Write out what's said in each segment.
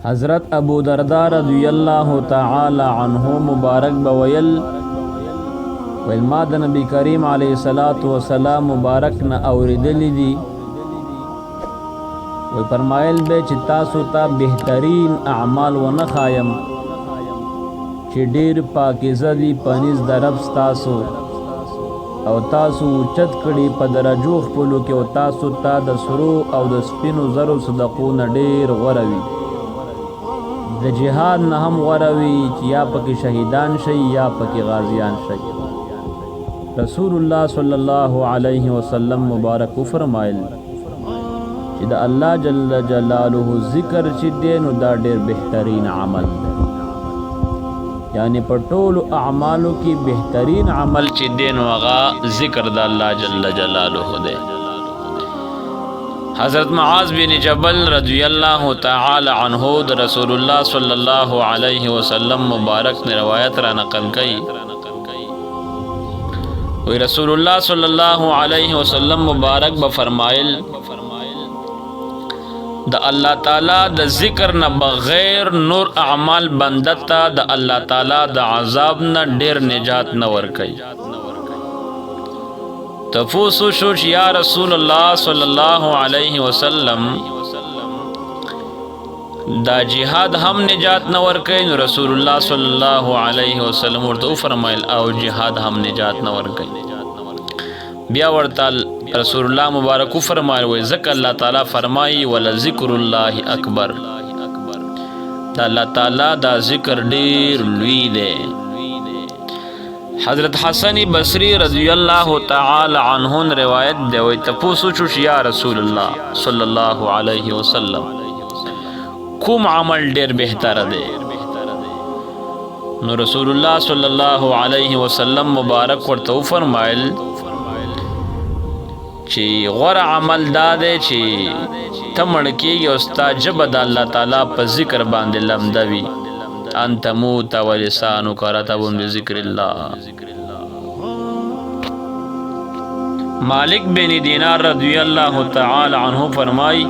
حضرت ابو درداء رضی اللہ تعالی عنہ مبارک بویل ما د نبی کریم علیہ الصلوۃ والسلام مبارک نه اوریدلی دی وی فرمایل به چې تاسو ته بهترین اعمال ونه خایم چې ډیر پاکیزه دي پنځ درب تاسو او تاسو چت کړي په درجو خپلو کې او تاسو ته د سرو او د سپینو زرو صدقو نه ډیر غوروي د جهاد نه هم غوروي چې یا پکې شهیدان شي یا پکې غازیان شي رسول الله صلی الله علیه وسلم مبارک فرمایل چې د الله جل جلاله ذکر چې دی نو دا ډیر بهترین عمل دی یعنی په ټولو اعمالو کې بهترین عمل چې دی نو هغه ذکر د الله جل جلاله دی حضرت معاذ بن جبل رضی اللہ تعالی عنہ د رسول اللہ صلی اللہ علیہ وسلم مبارک نے روایت را نقل کی وی رسول اللہ صلی اللہ علیہ وسلم مبارک بفرمائل دا اللہ تعالی دا ذکر نہ بغیر نور اعمال بندتا دا اللہ تعالی دا عذاب نہ ډیر نجات نہ ورکي تفوسو شوش یا رسول اللہ صلی اللہ علیہ وسلم دا جہاد ہم نجات نہ ورکي نو رسول اللہ صلی اللہ علیہ وسلم ورته فرمایل او جہاد ہم نجات نہ ورکي بیا ورته رسول اللہ مبارک فرمایل وی ذکر اللہ تعالی فرمائی ولذکر اللہ اکبر دا اللہ تعالی دا ذکر ډیر لوی دی حضرت حسن بصری رضی اللہ تعالی عنہ روایت دے وی تپوسو چوش یا رسول اللہ صلی اللہ علیہ وسلم کوم عمل ډیر بہتر دے نو رسول اللہ صلی اللہ علیہ وسلم مبارک ورته فرمایل چی غور عمل دا دے چی تمڑ کیگی استا جب دا اللہ تعالی پا ذکر باندے لمدوی انت موت و لسانو کرتبون بذکر اللہ مالک بن دینار رضی اللہ تعالی عنہ فرمائی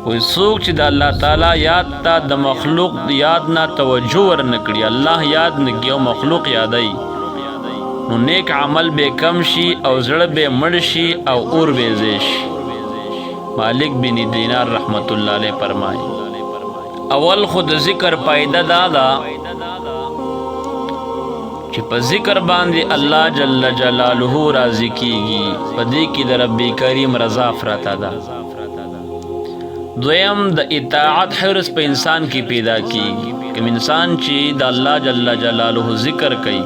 وی سوک چی دا اللہ تعالی یاد تا دا مخلوق یاد نا توجہ ورنکڑی اللہ یاد نکی و مخلوق یادائی نو نیک عمل بے کم شی او زړه بے مړ شي او اور بے زیش مالک بن دینار رحمت اللہ علیہ فرمائی اول خود ذکر پایده دادا چې په ذکر باندې الله جل جلاله راضی کیږي په دې کې د رب کریم رضا فراتا ده دویم د اطاعت حرص په انسان کې پیدا کیږي کوم انسان چې د الله جل جلاله ذکر کوي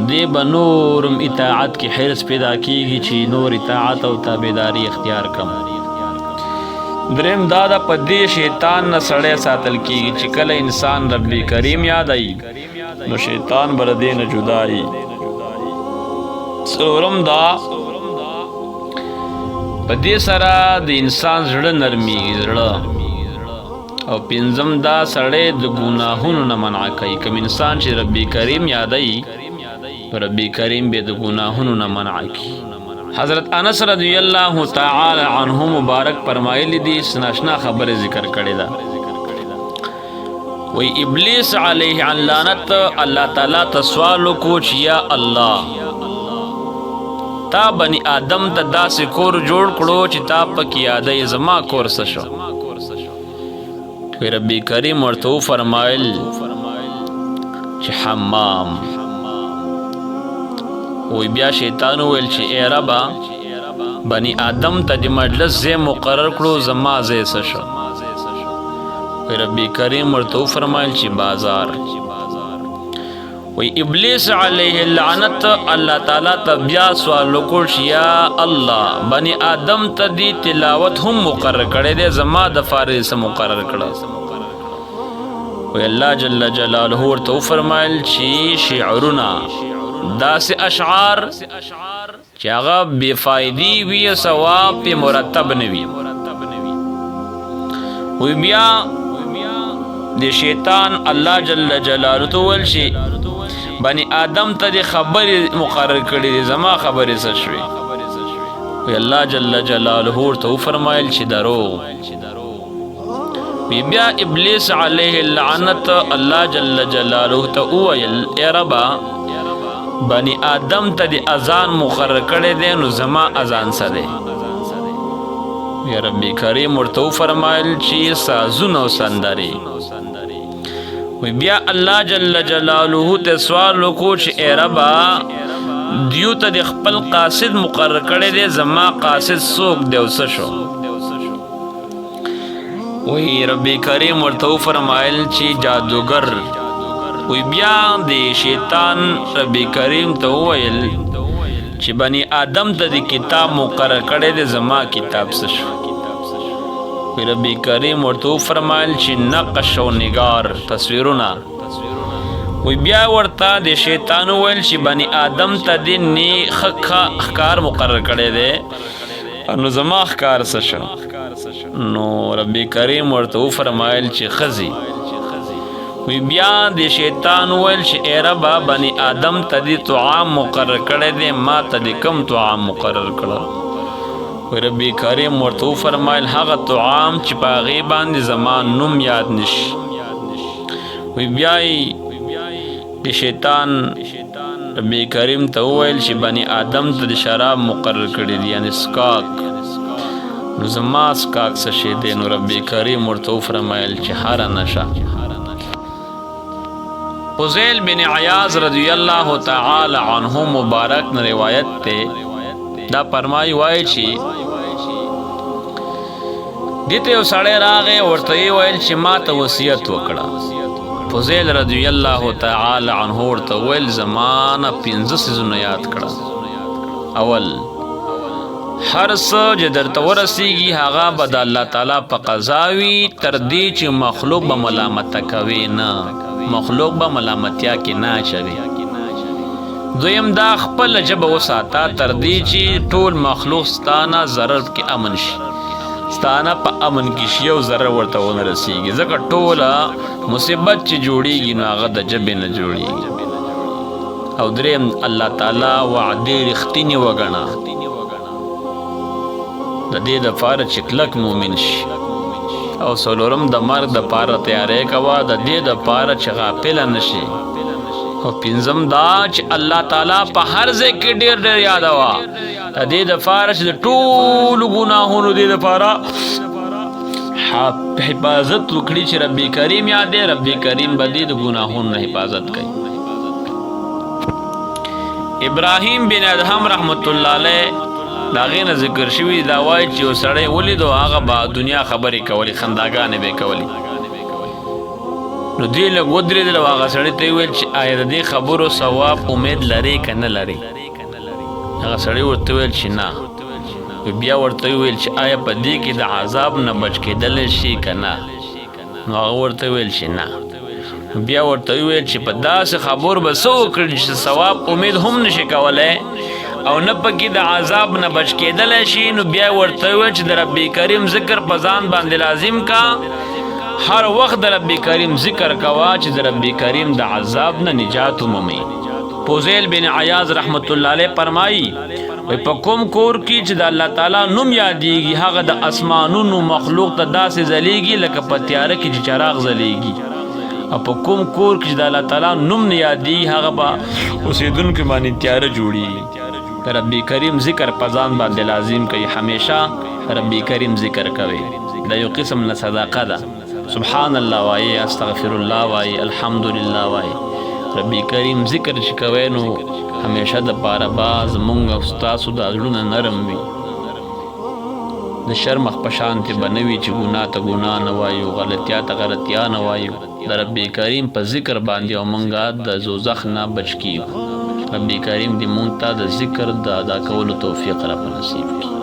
دے بنورم اطاعت کی حرص پیدا کیگی چی نور اطاعت و تابیداری اختیار کم درم دادا پا دے شیطان نا سڑے ساتل کیگی چی کل انسان ربی کریم یاد آئی نو شیطان بردے نا جدائی سرورم دا پا دے سرا دے انسان زڑا نرمی زڑا او پینزم دا سڑے دو گناہونو نا منع کئی کم انسان چی ربی کریم یاد آئی ربی کریم بے دو گناہونو نہ منع کی حضرت انس رضی اللہ تعالی عنہ مبارک فرمائلی دی سناشنا خبر ذکر کردے دا وی ابلیس علیہ لعنت اللہ تعالی تسوالو کوچ یا اللہ تا بنی آدم تا دا سے کور جوڑ کڑو چی تا پکی آدائی زما کور سشو وی ربی کریم ورتو فرمائل چی حمام وی بیا شیطانو ویل چی اے ربا بنی آدم تا دی مجلس زی مقرر کرو زما زی سشو وی ربی کریم ورتو فرمائل چی بازار وی ابلیس علیہ اللعنت اللہ تعالی تا بیا سوالو کرش یا اللہ بنی آدم تا دی تلاوت ہم مقرر کرے دے زما دفاری سے مقرر کرے وی اللہ جل جلالہ ورتو فرمائل چی شعرنا دا سے اشعار چاگا بے فائدی وی ثواب پہ مرتب نوی وی بیا دے شیطان اللہ جل جلالہ تو ولشی بنی آدم تا دی خبر مقرر کردی دی زما خبر سشوی وی اللہ جل جلالہ تو فرمائل چی درو بیا ابلیس علیه اللعنت الله جل جلاله ته وویل ای ربا بنی آدم ته د اذان مقرر کړی دی نو زما اذان څه دی یا ربی کریم ورته وفرمایل چې سازونه او سندرې وی بیا الله جل جلاله ته سوال وکړو چې ای ربا دیو ته د خپل قاصد مقرر کړی دی زما قاصد څوک دی او څه شو وی ربی کریم ورته وفرمایل چې جادوګر وی بیا د شیطان ربی کریم ته وویل چې بنی آدم ته د کتاب مقرر کړی دی زما کتاب څه شو وی ربی کریم ورته وفرمایل چې نقش او نگار تصویرونه وی بیا ورته د شیطان وویل چې بنی آدم ته د ښکار مقرر کړی دی نو زما ښکار څه شو نو ربی کریم ورته وفرمایل چې ښځې وی بیا د شیطان وویل چې ای ربا بنی آدم ته د طعام مقرر کړی دی ما ته د کم طعام مقرر کړه وی ربی کریم ورته وفرمایل هغه طعام چې په هغې باندې زما نوم یاد نشي وی بیا د شیطان ربی کریم ته وویل چې بنی آدم ته د شراب مقرر کړی دی یعنی سکاک نو زما سکاک څه شی دی نو ربی کریم ورته وفرمایل چې هره نشه فضیل بن عیاض رضی اللہ تعالی عنہ مبارک نے روایت تے دا فرمائی وای چې دته یو سړی راغی ورته یې ویل چې ما ته وصیت وکړه فضیل رضی اللہ تعالی عنہ ورته ویل زمانه 15 سيزونه یاد کړه اول هر څه چې درته ورسیږي هغه به د الله تعالی په قضا وي تر دې چې مخلوق به ملامت کوي نه مخلوق به ملامتیا کې نه اچوي دویم دا خپل ژبه وساته تر دې چې ټول مخلوق ستانه ضرر کې امن شي ستانه په امن کې شي او ضرر ورته ونه رسیږي ځکه ټوله مصیبت چې جوړیږي نو هغه د ژبې نه جوړیږي او دریم الله تعالی وعدې رښتینې وګڼه د دې دپاره چې کلک مؤمن شي او څلورم د مرګ دپاره تیاری کوه د دې دپاره چې غافله نشي او پنځم دا چې الله تعالی په هر ځای کې ډېر ډېر یادوه د دې دپاره چې د ټولو ګناهونو دې دپاره حفاظت وکړي چې ربي کریم یادې ربي کریم به دې د ګناهونو نه حفاظت کوي ابراهیم بن ادهم رحمت الله علیه دا غینه ذکر شوی دا وای چې یو سړی ولیدو هغه به دنیا خبرې کولې خنداګانې به کولې نو دوی لږ ودرېدل او هغه سړي ته یې ویل چې آیا د دې خبرو ثواب امید لرې که نه لرې هغه سړی ورته ویل چې نه بیا ورته ویل چې آیا په دې کې د عذاب نه بچ کېدلی شي که نه نو هغه ورته ویل چې نه بیا ورته ویل چې په داسې خبرو به څه وکړي چې ثواب امید هم نشي کولی او نه پکې د عذاب نه بچ کېدلی شي نو بیا ورته ویل چې د ربي کریم ذکر په ځان باندې لازم کا هر وخت د ربي کریم ذکر کوه چې د ربي کریم د عذاب نه نجات ومومي فضیل بن عیاض رحمت الله علیه فرمایي په کوم کور کې چې د الله تعالی نوم یادېږي هغه د اسمانونو مخلوق ته داسې ځلیږي لکه په تیاره کې چې چراغ ځلیږي او په کوم کور کې چې د الله تعالی نوم نه یادېږي هغه به اوسېدونکو باندې تیاره جوړېږي ربی کریم ذکر پزان باندې لازم کوي همیشه ربی کریم ذکر کوي دا یو قسم نه صدقه ده سبحان الله وایي استغفر الله وایي الحمدلله وایي ربی کریم ذکر چې کوي نو همیشه د پاره با زمونږ او ستاسو د زړونه نرم وي د شرمخ په شانتې به نه وي چې ګناه ته ګناه نه وایو غلطیا ته غلطیا نه وایو د ربی کریم په ذکر باندې او مونږه د دوزخ نه بچ کیږو ربی کریم دې مونږ ته د ذکر د ادا کولو توفیق را په نصیب کړي